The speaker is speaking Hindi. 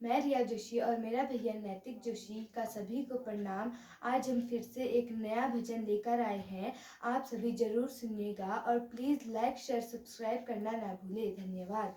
मैं रिया जोशी और मेरा भैया नैतिक जोशी का सभी को प्रणाम। आज हम फिर से एक नया भजन लेकर आए हैं। आप सभी जरूर सुनिएगा और प्लीज लाइक शेयर सब्सक्राइब करना ना भूलें। धन्यवाद।